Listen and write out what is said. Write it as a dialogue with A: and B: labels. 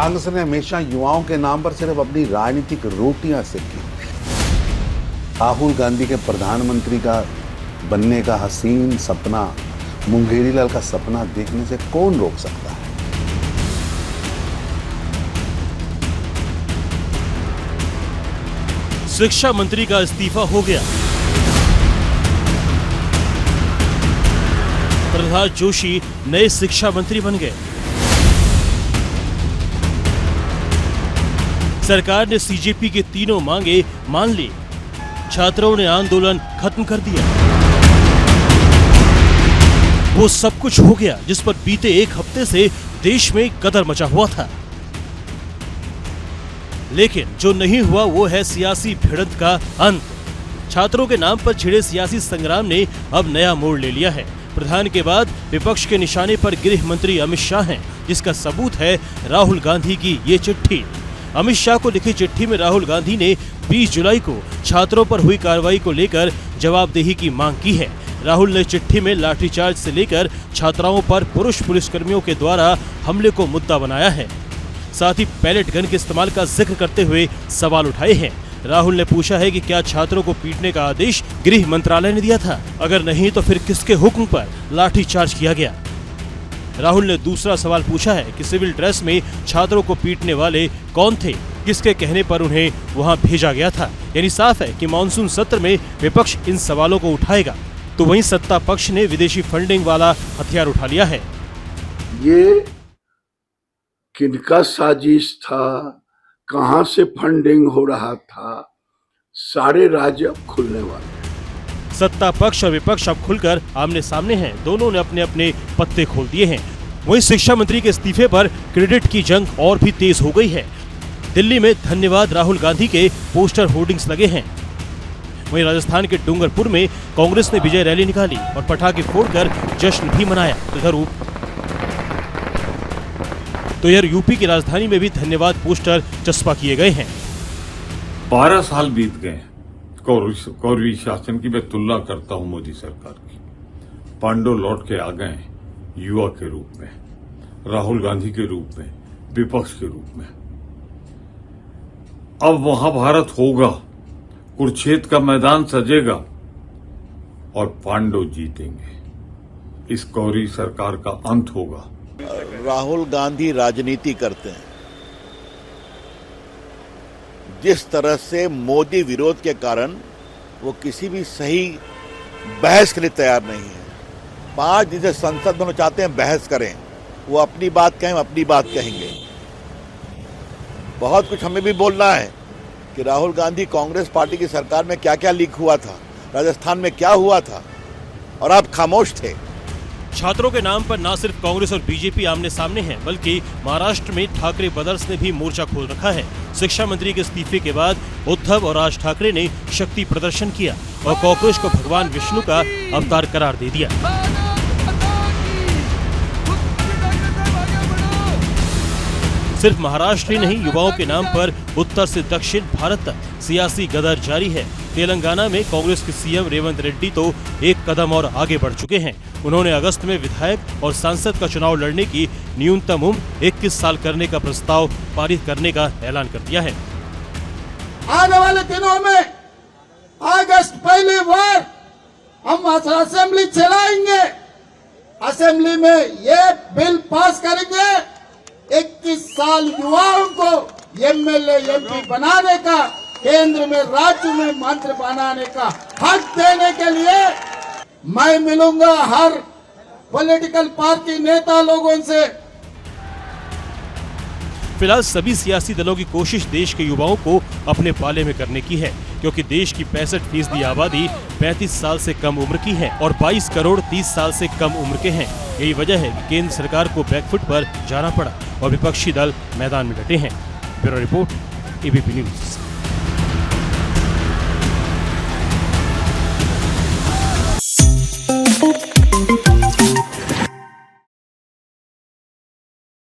A: कांग्रेस ने हमेशा युवाओं के नाम पर सिर्फ अपनी राजनीतिक रोटियां सेकी। राहुल गांधी के प्रधानमंत्री का बनने का हसीन सपना, मुंगेरी लाल का सपना देखने से कौन रोक सकता है।
B: शिक्षा मंत्री का इस्तीफा हो गया। प्रहलाद जोशी नए शिक्षा मंत्री बन गए। सरकार ने सीजेपी की तीनों मांगे मान ली। छात्रों ने आंदोलन खत्म कर दिया। वो सब कुछ हो गया जिस पर बीते एक हफ्ते से देश में गदर मचा हुआ था। लेकिन जो नहीं हुआ वो है सियासी भिड़ंत का अंत। छात्रों के नाम पर छिड़े सियासी संग्राम ने अब नया मोड़ ले लिया है। प्रधान के बाद विपक्ष के निशाने पर गृह मंत्री अमित शाह हैं, जिसका सबूत है राहुल गांधी की ये चिट्ठी। अमित शाह को लिखी चिट्ठी में राहुल गांधी ने 20 जुलाई को छात्रों पर हुई कार्रवाई को लेकर जवाबदेही की मांग की है। राहुल ने चिट्ठी में लाठीचार्ज से लेकर छात्राओं पर पुरुष पुलिसकर्मियों के द्वारा हमले को मुद्दा बनाया है। साथ ही पैलेट गन के इस्तेमाल का जिक्र करते हुए सवाल उठाए हैं। राहुल ने पूछा है कि क्या छात्रों को पीटने का आदेश गृह मंत्रालय ने दिया था? अगर नहीं तो फिर किसके हुक्म पर लाठीचार्ज किया गया? राहुल ने दूसरा सवाल पूछा है कि सिविल ड्रेस में छात्रों को पीटने वाले कौन थे, किसके कहने पर उन्हें वहां भेजा गया था। यानी साफ है कि मानसून सत्र में विपक्ष इन सवालों को उठाएगा। तो वहीं सत्ता पक्ष ने विदेशी फंडिंग वाला हथियार उठा लिया है।
C: ये किनका साजिश था, कहां से फंडिंग हो रहा था, सारे राज अब खुलने वाले।
B: सत्ता पक्ष और विपक्ष अब खुलकर आमने सामने हैं। दोनों ने अपने अपने पत्ते खोल दिए हैं। वहीं शिक्षा मंत्री के इस्तीफे पर क्रेडिट की जंग और भी तेज हो गई है। दिल्ली में धन्यवाद राहुल गांधी के पोस्टर होर्डिंग्स लगे हैं। वहीं राजस्थान के डूंगरपुर में कांग्रेस ने विजय रैली निकाली और पटाखे फोड़कर जश्न भी मनाया। तो यार यूपी की राजधानी में भी धन्यवाद पोस्टर चस्पा किए गए हैं।
D: 12 साल बीत गए कौरवी शासन की मैं तुलना करता हूं मोदी सरकार की। पांडव लौट के आ गए युवा के रूप में, राहुल गांधी के रूप में, विपक्ष के रूप में। अब महाभारत होगा, कुरुक्षेत्र का मैदान सजेगा और पांडव जीतेंगे। इस कौरवी सरकार का अंत होगा।
E: राहुल गांधी राजनीति करते हैं। जिस तरह से मोदी विरोध के कारण वो किसी भी सही बहस के लिए तैयार नहीं है। 5 दिन से संसद में चाहते हैं बहस करें, वो अपनी बात कहें, अपनी बात कहेंगे। बहुत कुछ हमें भी बोलना है कि राहुल गांधी कांग्रेस पार्टी की सरकार में क्या क्या लीक हुआ था, राजस्थान में क्या हुआ था, और आप खामोश थे।
B: छात्रों के नाम पर न सिर्फ कांग्रेस और बीजेपी आमने सामने हैं, बल्कि महाराष्ट्र में ठाकरे ब्रदर्स ने भी मोर्चा खोल रखा है। शिक्षा मंत्री के इस्तीफे के बाद उद्धव और राज ठाकरे ने शक्ति प्रदर्शन किया और कॉकरोच को भगवान विष्णु का अवतार करार दे दिया। सिर्फ महाराष्ट्र ही नहीं, युवाओं के नाम पर उत्तर से दक्षिण भारत तक सियासी गदर जारी है। तेलंगाना में कांग्रेस के सीएम रेवंत रेड्डी तो एक कदम और आगे बढ़ चुके हैं। उन्होंने अगस्त में विधायक और सांसद का चुनाव लड़ने की न्यूनतम उम्र 21 साल करने का प्रस्ताव पारित करने का ऐलान कर दिया है।
F: आने वाले दिनों में अगस्त पहली बार हम असेंबली चलाएंगे। असेंबली में ये बिल पास करेंगे। 21 साल युवाओं को एमएलए एमपी बनाने का, केंद्र में राज्य में मंत्री बनाने का हक देने के लिए मैं मिलूंगा हर पॉलिटिकल पार्टी नेता लोगों से।
B: फिलहाल सभी सियासी दलों की कोशिश देश के युवाओं को अपने पाले में करने की है, क्योंकि देश की 65% आबादी 35 साल से कम उम्र की है और 22 करोड़ 30 साल से कम उम्र के हैं। यही वजह है कि केंद्र सरकार को बैकफुट पर जाना पड़ा और विपक्षी दल मैदान में डटे हैं। Bureau report, ABP news.